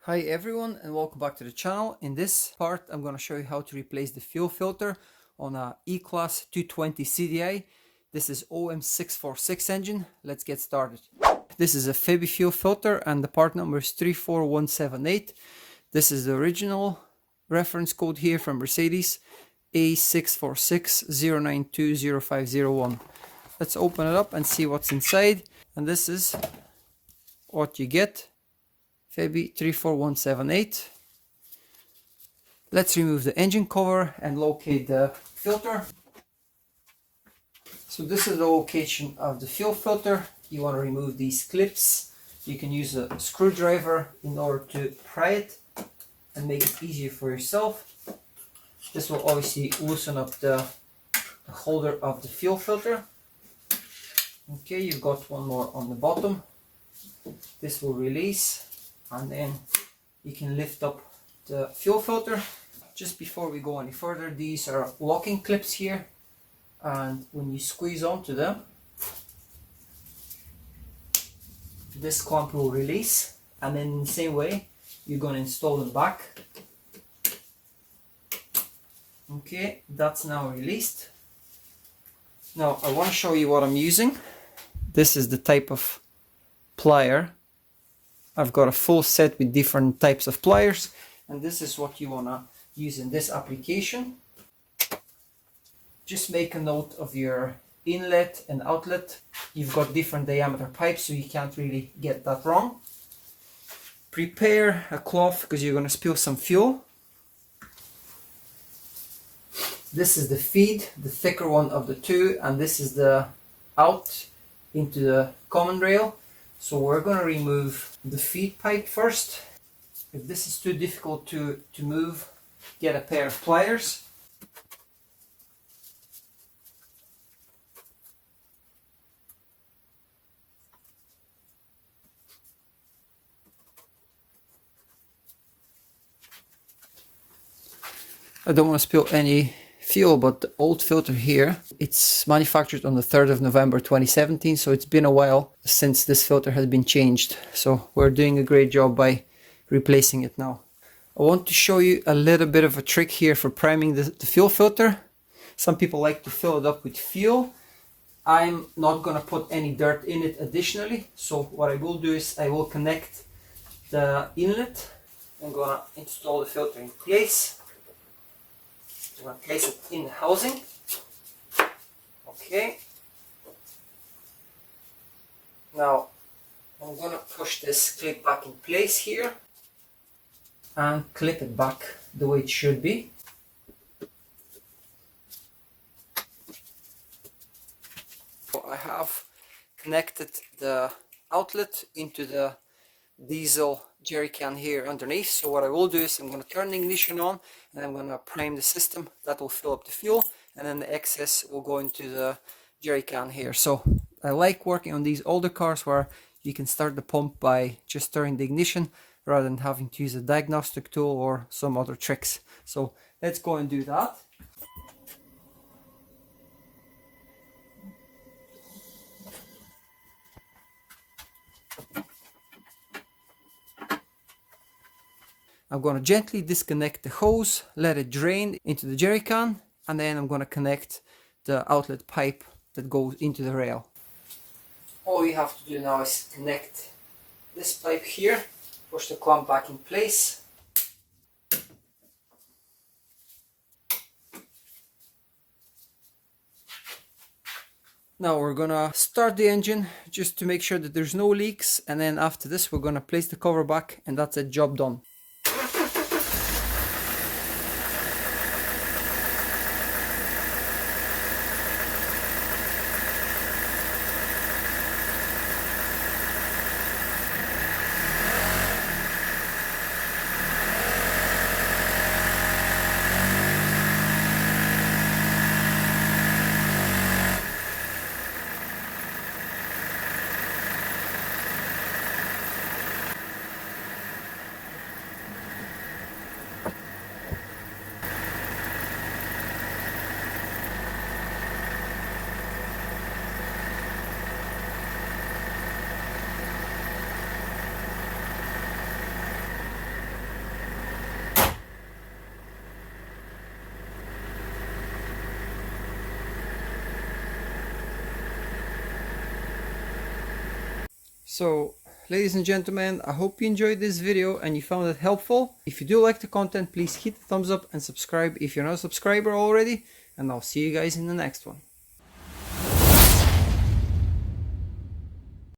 Hi everyone and welcome back to the channel. In this part I'm going to show you how to replace the fuel filter on a E-Class 220 CDI. This is OM646 engine. Let's get started. This is a Febby fuel filter and the part number is 34178. This is the original reference code here from Mercedes A646-092-0501. Let's open it up and see what's inside, and this is what you get. Febby 34178. Let's remove the engine cover and locate the filter. So this is the location of the fuel filter. You want to remove these clips. You can use a screwdriver in order to pry it and make it easier for yourself. This will obviously loosen up the holder of the fuel filter. Okay, you've got one more on the bottom. This will release, and then you can lift up the fuel filter. Just before we go any further, these are locking clips here, and when you squeeze onto them, this clamp will release, and then in the same way you're going to install them back. Okay, that's now released. Now I want to show you what I'm using. This is the type of plier. I've got a full set with different types of pliers, and this is what you want to use in this application. Just make a note of your inlet and outlet. You've got different diameter pipes, so you can't really get that wrong. Prepare a cloth because you're going to spill some fuel. This is the feed, the thicker one of the two, and this is the out into the common rail. So we're going to remove the feed pipe first. If this is too difficult to move, get a pair of pliers. I don't want to spill any fuel, but the old filter here, it's manufactured on the 3rd of November 2017, so it's been a while since this filter has been changed. So we're doing a great job by replacing it now. I want to show you a little bit of a trick here for priming the fuel filter. Some people like to fill it up with fuel. I'm not going to put any dirt in it additionally, so what I will do is I will connect the inlet. I'm going to install the filter in place. I'm going to place it in the housing. Okay. Now I'm going to push this clip back in place here and clip it back the way it should be. So I have connected the outlet into the diesel jerry can here underneath. So what I will do is I'm going to turn the ignition on and I'm going to prime the system. That will fill up the fuel, and then the excess will go into the jerry can here. So I like working on these older cars where you can start the pump by just turning the ignition rather than having to use a diagnostic tool or some other tricks. So let's go and do that. I'm going to gently disconnect the hose, let it drain into the jerry can, and then I'm going to connect the outlet pipe that goes into the rail. All you have to do now is connect this pipe here, push the clamp back in place. Now we're going to start the engine just to make sure that there's no leaks, and then after this we're going to place the cover back, and that's it, job done. So, ladies and gentlemen, I hope you enjoyed this video and you found it helpful. If you do like the content, please hit the thumbs up and subscribe if you're not a subscriber already. And I'll see you guys in the next one.